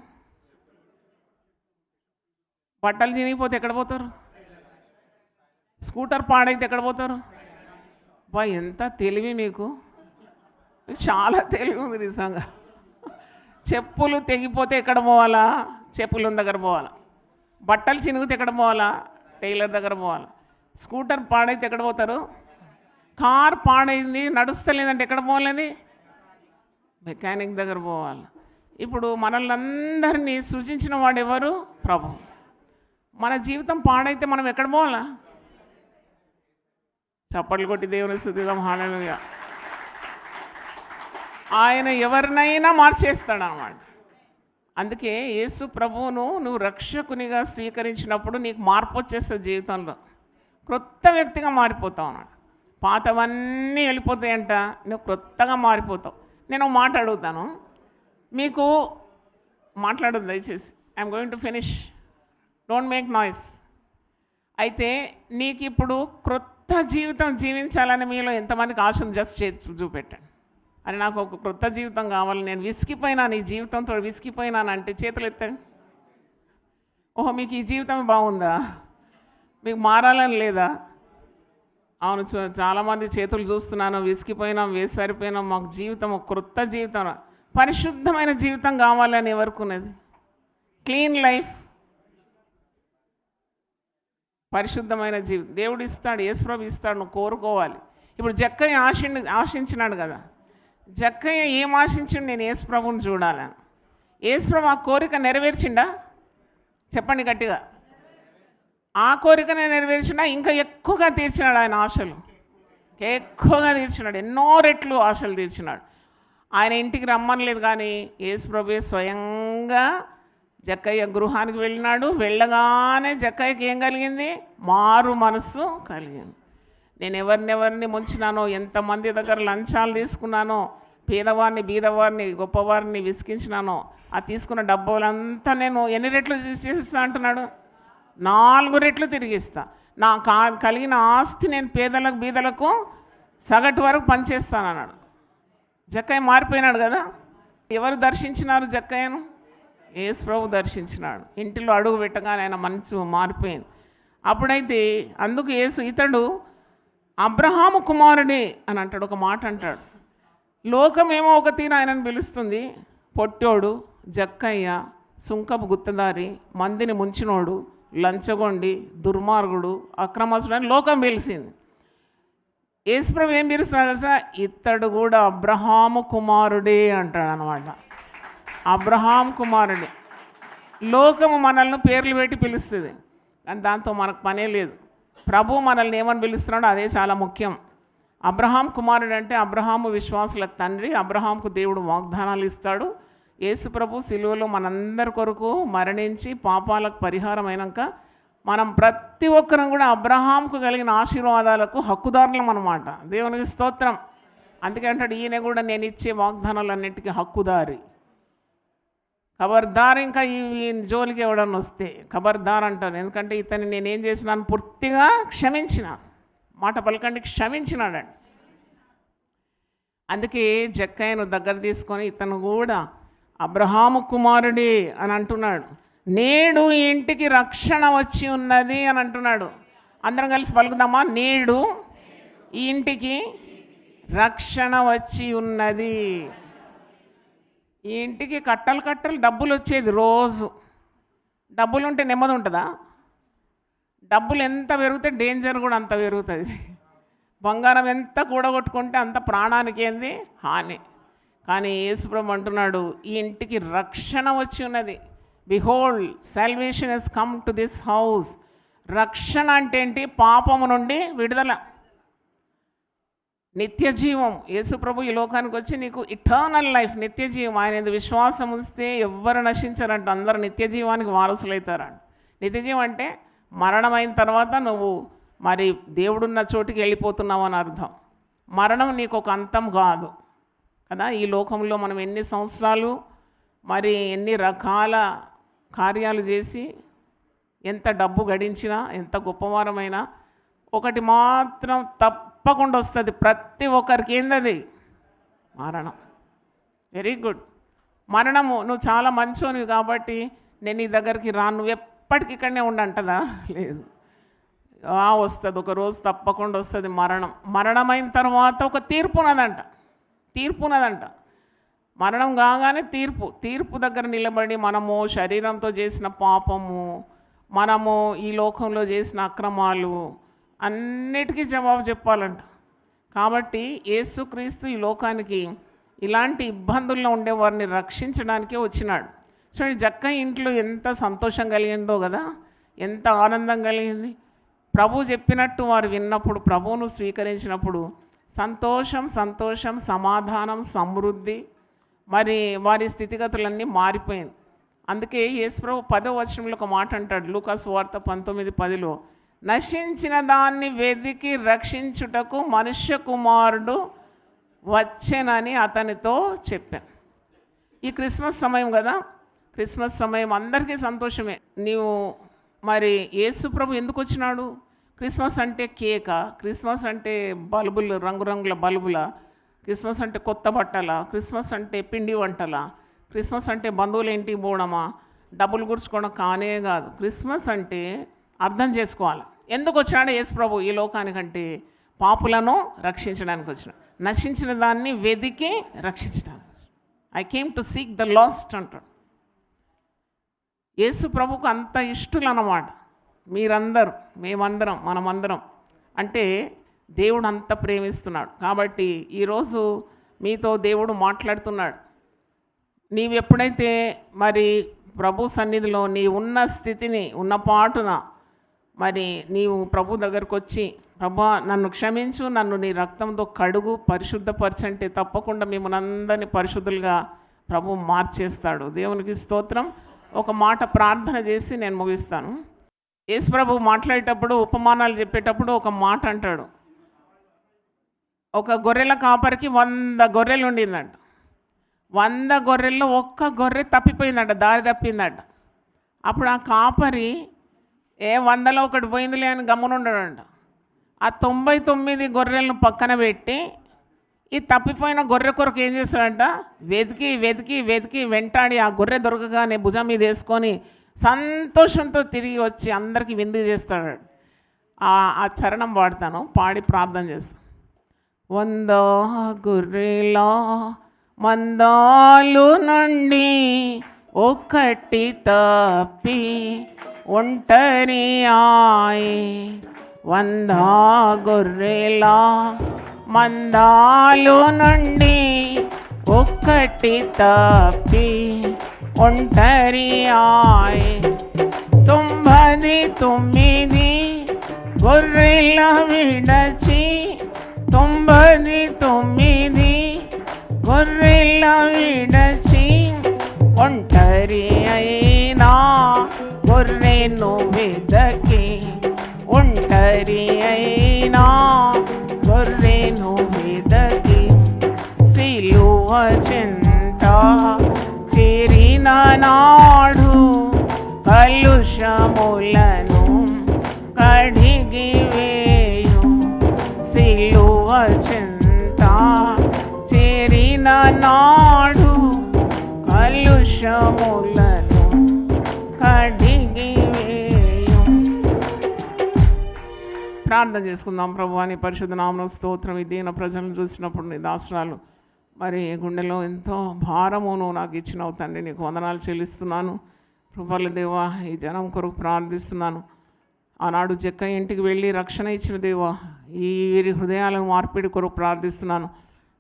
బట్టలు చినిగిపోతే ఎక్కడ పోతారు? స్కూటర్ పాడైతే ఎక్కడ పోతారు? బా, ఎంత తెలివి మీకు! చాలా తెలివి ఉంది నిజంగా. చెప్పులు తెగిపోతే ఎక్కడ పోవాలా? చెప్పుల దగ్గర పోవాలా. బట్టలు చినిగితే ఎక్కడ పోవాలా? టైలర్ దగ్గర పోవాలా. స్కూటర్ పాడైతే ఎక్కడ పోతారు? కార్ పాడైంది, నడుస్తలేదంటే ఎక్కడ పోవాలది? మెకానిక్ దగ్గర పోవాలి. ఇప్పుడు మనల్ని అందరినీ సృజించిన వాడు ఎవరు? ప్రభు. మన జీవితం పాడైతే మనం ఎక్కడ పోవాలా? చప్పట్లు కొట్టి దేవుని స్తుతిద్దాం. హల్లెలూయా. ఆయన ఎవరినైనా మార్చేస్తాడు అన్నమాట. అందుకే యేసు ప్రభువును నువ్వు రక్షకునిగా స్వీకరించినప్పుడు నీకు మార్పు వచ్చేస్తుంది. జీవితంలో క్రొత్త వ్యక్తిగా మారిపోతావు అన్నమాట. పాతవన్నీ వెళ్ళిపోతాయంట, నువ్వు క్రొత్తగా మారిపోతావు. నేను ఒక మాట అడుగుతాను, మీకు మాట్లాడదు దయచేసి. I'm going to finish, don't make noise. అయితే నీకు ఇప్పుడు క్రొత్త జీవితం జీవించాలని మీలో ఎంతమందికి ఆశ ఉంది? జస్ట్ చేసి చూపెట్టండి. అని నాకు ఒక క్రొత్త జీవితం కావాలి, నేను విసిగిపోయినాను, ఈ జీవితంతో విసిగిపోయినాను అంటే చేతులు ఎత్తండి. ఓహో, మీకు ఈ జీవితం బాగుందా? మీకు మారాలని లేదా? అవును, చాలామంది చేతులు చూస్తున్నాను, విసిగిపోయినాం, వేసారిపోయినాం, మాకు జీవితం ఒక క్రొత్త జీవితం, పరిశుద్ధమైన జీవితం కావాలని ఎవరుకున్నది? క్లీన్ లైఫ్, పరిశుద్ధమైన జీవితం దేవుడు ఇస్తాడు, యేసుప్రభు ఇస్తాడు, నువ్వు కోరుకోవాలి. ఇప్పుడు జక్కయ్య ఆశించినాడు కదా. జక్కయ్య ఏం ఆశించిండు? నేను యేసుప్రభుని చూడాలని. యేసుప్రభు ఆ కోరిక నెరవేర్చిండా? చెప్పండి గట్టిగా. ఆ కోరికనే నెరవేర్చినా, ఇంకా ఎక్కువగా తీర్చినాడు ఆయన ఆశలు, ఎక్కువగా తీర్చినాడు, ఎన్నో రెట్లు ఆశలు తీర్చినాడు. ఆయన ఇంటికి రమ్మనలేదు, కానీ యేసుప్రభువే స్వయంగా జక్కయ్య గృహానికి వెళ్ళినాడు. వెళ్ళగానే జక్కయ్యకి ఏం కలిగింది? మారు మనస్సు కలిగింది. నేను ఎవరినెవరిని ముంచినానో, ఎంతమంది దగ్గర లంచాలు తీసుకున్నానో, పేదవారిని బీదవారిని గొప్పవారిని విసిగించినానో, ఆ తీసుకున్న డబ్బులంతా నేను ఎన్ని రెట్లు తీసేస్తా అంటున్నాడు? 4 రెట్లు తిరిగిస్తా. నా కలిగిన ఆస్తి నేను పేదలకు బీదలకు సగటు వరకు పనిచేస్తానన్నాడు. జక్కయ్య మారిపోయినాడు కదా. ఎవరు దర్శించినారు జక్కయ్యను? యేసు ప్రభు దర్శించినాడు. ఇంటిలో అడుగు పెట్టగానే ఆయన మనసు మారిపోయింది. అప్పుడైతే అందుకు యేసు ఇతడు అబ్రహాము కుమారుడే అని అంటాడు. ఒక మాట అంటాడు, లోకమేమో ఒక తీరు ఆయనను పిలుస్తుంది. పొట్టోడు, జక్కయ్య, సుంకపు గుత్తదారి, మందిని ముంచినోడు, లంచగొండి, దుర్మార్గుడు, అక్రమస్తుడు అని లోకం పిలిచింది. యేసుప్రభు ఏం పిలుస్తున్నాడు తెలుసా? ఇతడు కూడా అబ్రహాము కుమారుడే అంటాడు అనమాట. అబ్రహాం కుమారుడే. లోకము మనల్ని పేర్లు పెట్టి పిలుస్తుంది, కానీ దాంతో మనకు పనే లేదు. ప్రభు మనల్ని ఏమని పిలుస్తున్నాడో అదే చాలా ముఖ్యం. అబ్రహాం కుమారుడు అంటే అబ్రహాము విశ్వాసులకు తండ్రి. అబ్రహాంకు దేవుడు వాగ్దానాలు ఇస్తాడు. యేసు ప్రభు సిలువలో మనందరి కొరకు మరణించి పాపాలకు పరిహారం అయినాక మనం ప్రతి ఒక్కరం కూడా అబ్రహాంకు కలిగిన ఆశీర్వాదాలకు హక్కుదారులం అన్నమాట. దేవునికి స్తోత్రం. అందుకే అంటాడు, ఈయన కూడా నేను ఇచ్చే వాగ్దానాలన్నింటికీ హక్కుదారి. ఖబర్దార్, ఇంకా ఈ జోలికి ఎవడన్నా వస్తే ఖబర్దార్ అంటారు. ఎందుకంటే ఇతన్ని నేనేం చేసినాను? పూర్తిగా క్షమించిన. మాట పలకండి, క్షమించినాడండి. అందుకే జక్కయ్యను దగ్గర తీసుకొని ఇతను కూడా అబ్రహాము కుమారుడే అని అంటున్నాడు. నేడు ఈ ఇంటికి రక్షణ వచ్చి ఉన్నది అని అంటున్నాడు. అందరం కలిసి పలుకుదామా? నేడు ఈ ఇంటికి రక్షణ వచ్చి ఉన్నది. ఈ ఇంటికి కట్టలు కట్టలు డబ్బులు వచ్చేది రోజు. డబ్బులు ఉంటే నెమ్మది ఉంటుందా? డబ్బులు ఎంత పెరిగితే డేంజర్ కూడా అంత పెరుగుతుంది. బంగారం ఎంత కూడగొట్టుకుంటే అంత ప్రాణానికి ఏంది హాని. కానీ యేసుప్రభు అంటున్నాడు, ఈ ఇంటికి రక్షణ వచ్చి ఉన్నది. Behold salvation has come to this house. రక్షణ అంటే ఏంటి? పాపము నుండి విడుదల, నిత్య జీవం. యేసుప్రభు ఈ లోకానికి వచ్చి నీకు ఇటర్నల్ లైఫ్, నిత్య జీవం. ఆయన విశ్వాసం ఉంచితే ఎవ్వరు నశించారంట, అందరూ నిత్య జీవానికి వారసులవుతారంట. నిత్య జీవం అంటే మరణమైన తర్వాత నువ్వు మరి దేవుడున్న చోటికి వెళ్ళిపోతున్నావు అని అర్థం. మరణం నీకు ఒక అంతం కాదు కదా. ఈ లోకంలో మనం ఎన్ని సంవత్సరాలు మరి ఎన్ని రకాల కార్యాలు చేసి ఎంత డబ్బు గడించినా ఎంత గొప్పవారమైనా ఒకటి మాత్రం తప్పకుండా వస్తుంది ప్రతి ఒక్కరికి. ఏందది? మరణం. Very good. మరణము. నువ్వు చాలా మంచోనివి కాబట్టి నేను నీ దగ్గరికి రాను, నువ్వు ఎప్పటికి ఇక్కడనే ఉండంటదా? లేదు, వస్తుంది, ఒక రోజు తప్పకుండా వస్తుంది మరణం. మరణమైన తర్వాత ఒక తీర్పు ఉన్నదంట. మరణం కాగానే తీర్పు దగ్గర నిలబడి మనము శరీరంతో చేసిన పాపము, మనము ఈ లోకంలో చేసిన అక్రమాలు అన్నిటికీ జవాబు చెప్పాలంట. కాబట్టి యేసుక్రీస్తు ఈ లోకానికి ఇలాంటి ఇబ్బందుల్లో ఉండేవారిని రక్షించడానికే వచ్చినాడు. చూడండి, జక్క ఇంట్లో ఎంత సంతోషం కలిగిందో కదా, ఎంత ఆనందం కలిగింది. ప్రభు చెప్పినట్టు వారు విన్నప్పుడు, ప్రభువును స్వీకరించినప్పుడు సంతోషం, సమాధానం, సమృద్ధి, మరి వారి స్థితిగతులన్నీ మారిపోయింది. అందుకే యేసుప్రభు 10వ వచనంలో ఒక మాట అంటాడు, లూకాసు వార్త 19:10లో, నశించిన దాన్ని వెదికి రక్షించుటకు మనుష్య కుమారుడు వచ్చెనని అతనితో చెప్పాను. ఈ క్రిస్మస్ సమయం కదా, క్రిస్మస్ సమయం అందరికీ సంతోషమే. నీవు మరి యేసుప్రభు ఎందుకు వచ్చినాడు? క్రిస్మస్ అంటే కేకా? క్రిస్మస్ అంటే బల్బులు, రంగురంగుల బల్బుల? క్రిస్మస్ అంటే కొత్త బట్టల? క్రిస్మస్ అంటే పిండి వంటల? క్రిస్మస్ అంటే బంధువుల ఇంటికి పోవడమా, డబ్బులు గుర్చుకోవడం? కానే కాదు. క్రిస్మస్ అంటే అర్థం చేసుకోవాలి. ఎందుకు వచ్చినాడు యేసుప్రభు ఈ లోకానికంటే? పాపులను రక్షించడానికి వచ్చినాడు. నశించిన దాన్ని వెదికి రక్షించడానికి. I came to seek the last అంటాడు. యేసు ప్రభుకు అంత ఇష్టలు అన్నమాట. మీరందరూ, మేమందరం, మనమందరం అంటే దేవుడు అంత ప్రేమిస్తున్నాడు. కాబట్టి ఈరోజు మీతో దేవుడు మాట్లాడుతున్నాడు. నీవు ఎప్పుడైతే మరి ప్రభు సన్నిధిలో నీ ఉన్న స్థితిని ఉన్న పాటున మరి నీవు ప్రభు దగ్గరకు వచ్చి, ప్రభా నన్ను క్షమించు, నన్ను నీ రక్తంతో కడుగు, పరిశుద్ధపరచంటే తప్పకుండా మిమ్మల్ని అందరినీ పరిశుద్ధులుగా ప్రభు మార్చేస్తాడు. దేవునికి స్తోత్రం. ఒక మాట ప్రార్థన చేసి నేను ముగిస్తాను. యేసు ప్రభు మాట్లాడేటప్పుడు, ఉపమానాలు చెప్పేటప్పుడు ఒక మాట అంటాడు. ఒక గొర్రెల కాపరికి 100 గొర్రెలు ఉండిందంట. 100 గొర్రెల్లో ఒక్క గొర్రె తప్పిపోయిందంట, దారి తప్పిందంట. అప్పుడు ఆ కాపరి 100లో ఒకటి పోయిందిలే అని గమ్మునుండాడంట. ఆ 99 గొర్రెలను పక్కన పెట్టి ఈ తప్పిపోయిన గొర్రె కొరకు ఏం చేస్తాడంట? వెతికి వెంటాడి ఆ గొర్రె దొరకగానే భుజం మీద వేసుకొని సంతోషంతో తిరిగి వచ్చి అందరికీ విందు చేస్తాడు. ఆ చరణం పాడతాను, పాడి ప్రార్థన చేస్తాను. 100 గొర్రెల మందాలు నుండి ఒకటి తప్పి ఒంటరి ఆయే. 100 గొర్రెల మందాలు నుండి ఒక్కటి తప్పి ఒంటరి ఆయే. 99 గొర్రెల విడచి 99 గొర్రెల విడచి ఒంటరి అయినా గొర్రెను వెదకి ఒంటరి అయినా గొర్రెను వెదకి సిలువ చెంత చేరిన నాడు కలుషములను కడిగి వేయు. సిలువ చెంత చేరిన నాడు కలుషములను కడిగి వేయు. ప్రార్థన చేసుకుందాం. ప్రభువా నీ పరిశుద్ధ నామమున స్తోత్రం. ఈ దీన ప్రజలను చూసినప్పుడు నీ దాసురాలు మరి గుండెలో ఎంతో భారమును నాకు ఇచ్చినావు తండ్రి, నీకు వందనాలు చెల్లిస్తున్నాను. కృపల దేవా, ఈ జనం కొరకు ప్రార్థిస్తున్నాను. ఆనాడు జక్క ఇంటికి వెళ్ళి రక్షణ ఇచ్చిన దేవా, ఈ వీరి హృదయాలను మార్పిడి కొరకు ప్రార్థిస్తున్నాను.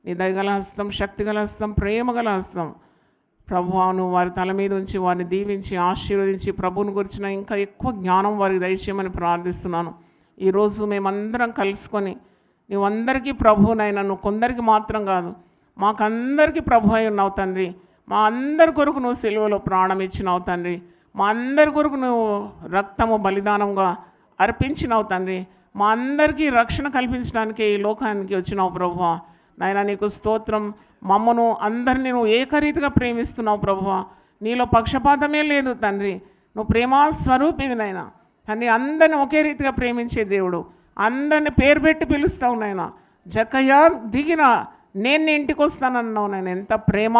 నీ దయగల హస్తం, శక్తిగల హస్తం, ప్రేమగల హస్తం ప్రభువును వారి తల మీద ఉంచి వారిని దీవించి ఆశీర్వదించి ప్రభువుని గురించిన ఇంకా ఎక్కువ జ్ఞానం వారికి దయచేయమని ప్రార్థిస్తున్నాను. ఈరోజు మేమందరం కలుసుకొని నీవందరికీ ప్రభువునైనా, నువ్వు కొందరికి మాత్రం కాదు మాకందరికీ ప్రభు అయి ఉన్నావు తండ్రి. మా అందరి కొరకు నువ్వు సిలువలో ప్రాణం ఇచ్చినావు తండ్రి. మా అందరి కొరకు నువ్వు రక్తము బలిదానంగా అర్పించినావు తండ్రి. మా అందరికీ రక్షణ కల్పించడానికి ఈ లోకానికి వచ్చినావు ప్రభువా. నాయనా నీకు స్తోత్రం. మమ్మను అందరినీ నువ్వు ఏకరీతిగా ప్రేమిస్తున్నావు ప్రభువా. నీలో పక్షపాతమే లేదు తండ్రి. నువ్వు ప్రేమా స్వరూపివి నాయనా తండ్రి. అందరిని ఒకే రీతిగా ప్రేమించే దేవుడు, అందరిని పేరు పెట్టి పిలుస్తావు నాయనా. జక్కయ్య దిగిన నేను నీ ఇంటికి వస్తానన్నావు నాయన. ఎంత ప్రేమ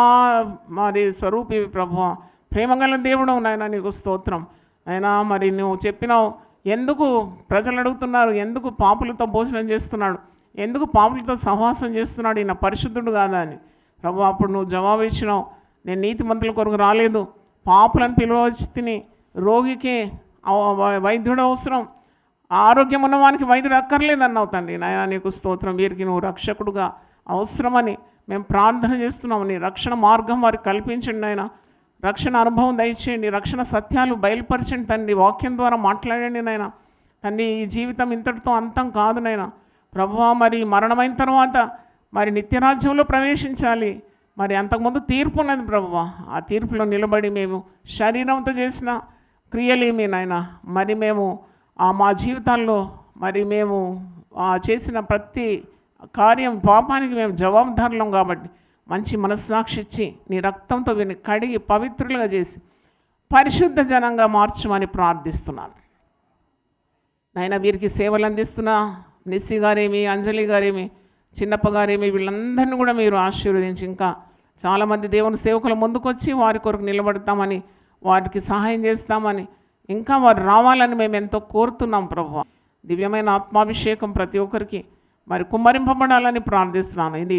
మరి స్వరూపివి ప్రభువా. ప్రేమగల దేవుడు నాయన, నీకు స్తోత్రం అయినా. మరి నువ్వు చెప్పినావు, ఎందుకు ప్రజలు అడుగుతున్నారు, ఎందుకు పాపులతో భోజనం చేస్తున్నాడు, ఎందుకు పాపులతో సహవాసం చేస్తున్నాడు, ఈయన పరిశుద్ధుడు కాదా అని ప్రభు. అప్పుడు నువ్వు జవాబు ఇచ్చినావు, నేను నీతిమంతుల కొరకు రాలేదు, పాపులను పిలువచ్చి తిని రోగికి వైద్యుడు అవసరం, ఆరోగ్యం ఉన్నవానికి వైద్యుడు అక్కర్లేదన్నావు తండ్రి. నాయన నీకు స్తోత్రం. వీరికి నువ్వు రక్షకుడుగా అవసరమని మేము ప్రార్థన చేస్తున్నాము. నీ రక్షణ మార్గం వారికి కల్పించండి నాయన. రక్షణ అనుభవం దయచేయండి. రక్షణ సత్యాలు బయలుపరచండి తండ్రి. వాక్యం ద్వారా మాట్లాడండి నాయన తండ్రి. ఈ జీవితం ఇంతటితో అంతం కాదు నాయన ప్రభువా. మరి మరణమైన తర్వాత మరి నిత్యరాజ్యంలో ప్రవేశించాలి. మరి అంతకుముందు తీర్పు ఉన్నది ప్రభువా. ఆ తీర్పులో నిలబడి మేము శరీరంతో చేసిన క్రియలేమి నాయన, మరి మేము మా జీవితాల్లో మరి మేము చేసిన ప్రతి కార్యం పాపానికి మేము జవాబుదారులం కాబట్టి మంచి మనస్సాక్షి ఇచ్చి నీ రక్తంతో వీరిని కడిగి పవిత్రులుగా చేసి పరిశుద్ధ జనంగా మార్చమని ప్రార్థిస్తున్నాను నాయన. వీరికి సేవలు అందిస్తున్న నిస్సి గారేమి, అంజలి గారేమి, చిన్నప్ప గారేమి, వీళ్ళందరినీ కూడా మీరు ఆశీర్వదించి ఇంకా చాలామంది దేవుని సేవకుల ముందుకొచ్చి వారి కొరకు నిలబడతామని, వారికి సహాయం చేస్తామని, ఇంకా వారు రావాలని మేము ఎంతో కోరుతున్నాం ప్రభువా. దివ్యమైన ఆత్మాభిషేకం ప్రతి ఒక్కరికి మరి కుమ్మరింపబడాలని ప్రార్థిస్తున్నాను. ఇది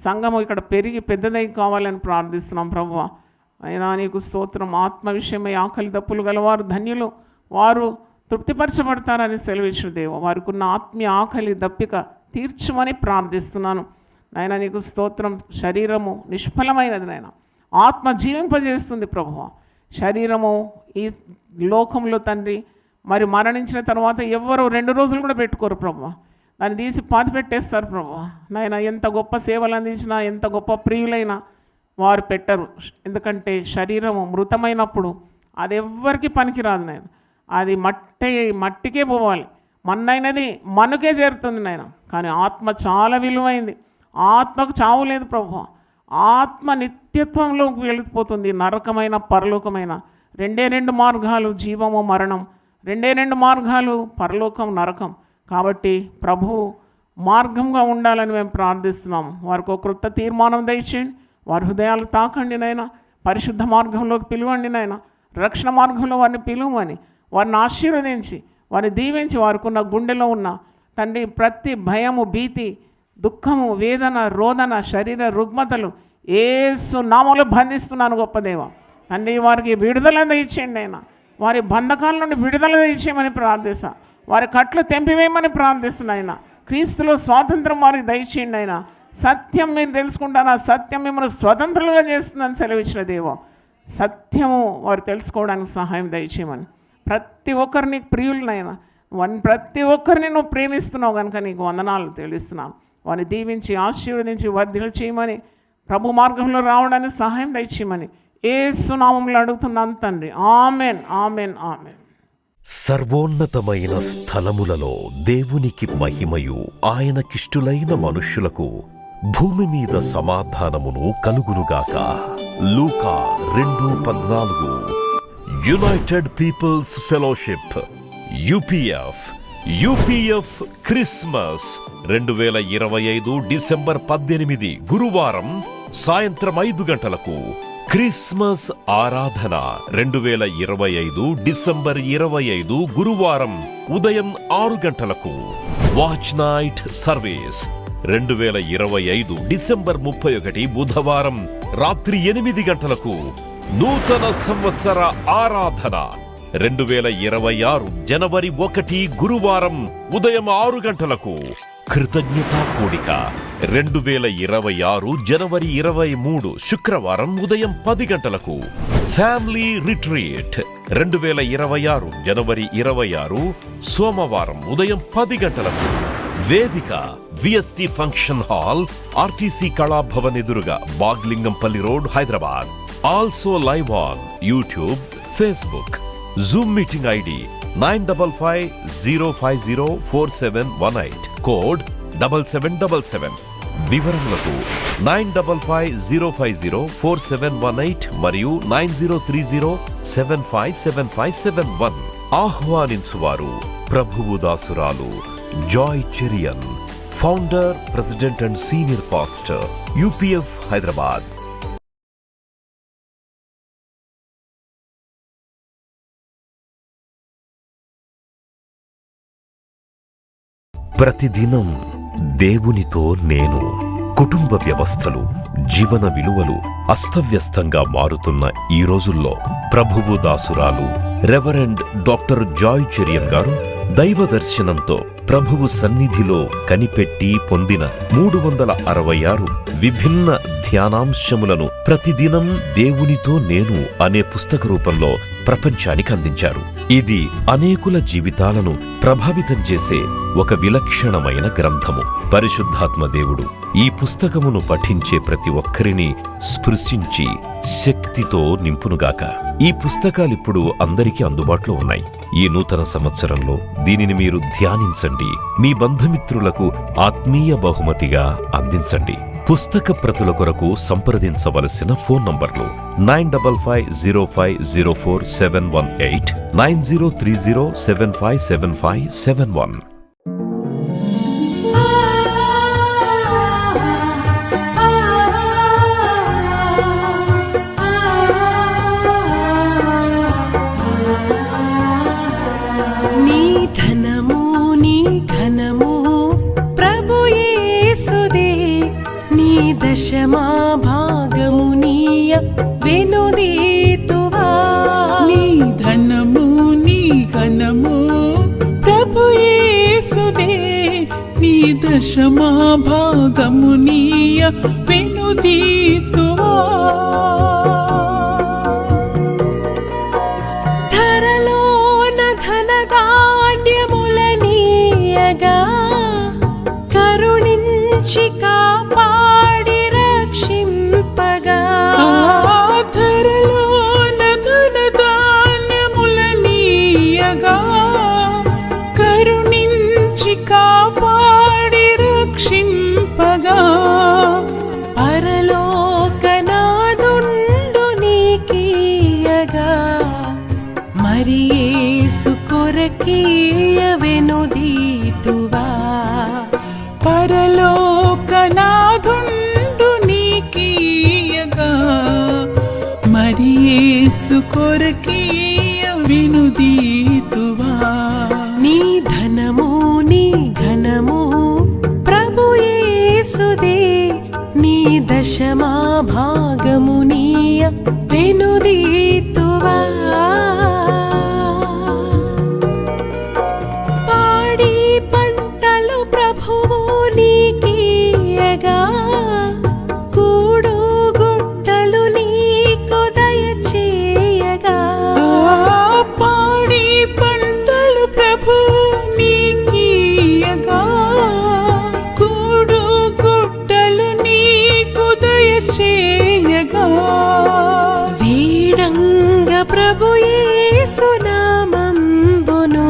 సంఘము ఇక్కడ పెరిగి పెద్దదై కావాలని ప్రార్థిస్తున్నాం ప్రభువా. అయినా నీకు స్తోత్రం. ఆత్మ విషయమై ఆకలి దప్పులు గలవారు ధన్యులు, వారు తృప్తిపరచబడతారని సెలవిచ్చిన దేవ. వారికి ఉన్న ఆత్మీయ ఆకలి దప్పిక తీర్చమని ప్రార్థిస్తున్నాను నాయన. నీకు స్తోత్రం. శరీరము నిష్ఫలమైనది నాయన, ఆత్మ జీవింపజేస్తుంది ప్రభువా. శరీరము ఈ లోకంలో తండ్రి మరి మరణించిన తర్వాత ఎవ్వరూ 2 రోజులు కూడా పెట్టుకోరు ప్రభువా. దాన్ని తీసి పాతి పెట్టేస్తారు ప్రభువా. నాయన ఎంత గొప్ప సేవలు అందించినా, ఎంత గొప్ప ప్రియులైనా వారు పెట్టరు. ఎందుకంటే శరీరము మృతమైనప్పుడు అది ఎవ్వరికి పనికిరాదు నాయన. అది మట్టికే పోవాలి, మన్నైనది మనకే చేరుతుంది నాయన. కానీ ఆత్మ చాలా విలువైంది. ఆత్మకు చావు లేదు ప్రభువా. ఆత్మ నిత్యత్వంలోకి వెళ్ళిపోతుంది. నరకమైన పరలోకమైన 2 మార్గాలు, జీవము మరణం. 2 మార్గాలు, పరలోకం నరకం. కాబట్టి ప్రభువు మార్గంగా ఉండాలని మేము ప్రార్థిస్తున్నాము. వారికి ఒక క్రొత్త తీర్మానం దయచేయండి. వారి హృదయాలు తాకండి నాయన. పరిశుద్ధ మార్గంలోకి పిలువండి నాయన. రక్షణ మార్గంలో వారిని పిలువమని, వారిని ఆశీర్వదించి, వారిని దీవించి, వారికి ఉన్న గుండెలో ఉన్న తండ్రి ప్రతి భయము, భీతి, దుఃఖము, వేదన, రోదన, శరీర రుగ్మతలు యేసు నామములో బంధిస్తున్నాను గొప్ప దేవ తండ్రి. వారికి విడుదల దయచేయండి అయినా. వారి బంధకాల నుండి విడుదల దయచేయమని ప్రార్థిస్తా. వారి కట్లు తెంపివేయమని ప్రార్థిస్తున్నాయినా. క్రీస్తులో స్వాతంత్రం వారికి దయచేయండి అయినా. సత్యం మీరు తెలుసుకుంటారా, సత్యం మిమ్మల్ని స్వతంత్రులుగా చేస్తుందని సెలవిచ్చిన దేవో. సత్యము వారు తెలుసుకోవడానికి సహాయం దయచేయమని. ప్రతి ఒక్కరిని ప్రియులనైనా, ప్రతి ఒక్కరిని నువ్వు ప్రేమిస్తున్నావు కనుక నీకు వందనాలు తెలుస్తున్నాను. వారిని దీవించి ఆశీర్వదించి వర్ధిల్ల చేయమని, ప్రభు మార్గంలో రావడానికి సహాయం దయచేయమని యేసు నామములో అడుగుతున్నాను తండ్రి. Amen, amen, amen. సర్వోన్నతమైన స్థలములలో దేవునికి మహిమయు, ఆయనకిష్టులైన మనుష్యులకు భూమి మీద సమాధానమును కలుగునుగాక. లూకా 2:14. United peoples fellowship UPF Christmas 2025 December 18 గురువారం సాయంత్రం 5 గంటలకు. క్రిస్మస్ ఆరాధన 2025 డిసెంబర్ 25 గురువారం ఉదయం 6 గంటలకు. వాచ్ నైట్ సర్వీస్ 2025 డిసెంబర్ 31 బుధవారం రాత్రి 8 గంటలకు. నూతన సంవత్సర ఆరాధన 2026 జనవరి 1 గురువారం ఉదయం 6 గంటలకు. కృతజ్ఞతా కూడిక 2026 జనవరి 23 శుక్రవారం ఉదయం 10 గంటలకు. ఫ్యామిలీ రిట్రీట్ 2026 జనవరి 26 సోమవారం ఉదయం 10 గంటలకు. వేదిక VST function hall, RTC Kalabhavan ఎదురుగా, Bagh Lingampally road, Hyderabad. Also live on YouTube, Facebook. Zoom meeting ID 9550504718, code 7777. వివరములకు 9550504718 మరియు 9030757571. ఆహ్వానించువారు ప్రభువు దాసురాలు Joy Cherian, founder, president and senior pastor, UPF, Hyderabad. ప్రతిదినం దేవునితో నేను. కుటుంబ వ్యవస్థలు, జీవన విలువలు అస్తవ్యస్తంగా మారుతున్న ఈ రోజుల్లో ప్రభువు దాసురాలు రెవరెండ్ డాక్టర్ జాయ్ చెరియన్ గారు దైవ దర్శనంతో ప్రభువు సన్నిధిలో కనిపెట్టి పొందిన 366 విభిన్న ధ్యానాంశములను ప్రతిదినం దేవునితో నేను అనే పుస్తక రూపంలో ప్రపంచానికి అందించారు. ఇది అనేకుల జీవితాలను ప్రభావితం చేసే ఒక విలక్షణమైన గ్రంథము. పరిశుద్ధాత్మ దేవుడు ఈ పుస్తకమును పఠించే ప్రతి ఒక్కరిని స్పృశించి శక్తితో నింపునుగాక. ఈ పుస్తకాలిప్పుడు అందరికీ అందుబాటులో ఉన్నాయి. ఈ నూతన సంవత్సరంలో దీనిని మీరు ధ్యానించండి, మీ బంధుమిత్రులకు ఆత్మీయ బహుమతిగా అందించండి. పుస్తక ప్రతుల కొరకు సంప్రదించవలసిన ఫోన్ నంబర్లు 9550504718, 9030757571. దశమా భాగమునీయ వెనుదీతువా. నీ ధనము నీ ఘనము ప్రభు యేసుదే, నీ దశమా భాగమునీయ వెనుదీతువా. ధరలోన ధనధాన్యములనీయగా కరుణించి కాపాడి రక్షింపగా. ధరలోన ధనధాన్యములనీయగా కరుణించి కాపాడి రక్షింపగా. పరలోకనాదుండు నీకీయగా మరి యేసు కొరకీయ వెనుదీతువా. పరలోకనాథుండు నీకీయగా మరి యేసు కొరకీయ వెనుదీతువా. నీ ధనము నీ ఘనము ప్రభు యేసుదే, నీ దశమా భాగమునీయ వెనుదీతువా. పాడి పంటలు ప్రభువు నీకీయగా కూడు గుట్టలు నీకు దయచేయగా. పాడి పంటలు ప్రభు నీకీయగా కూడు గుట్టలు నీకు దయచేయగా. వీడంగ ప్రభు యేసు నామంబును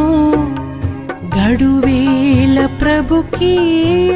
గడువేల ప్రభుకీయ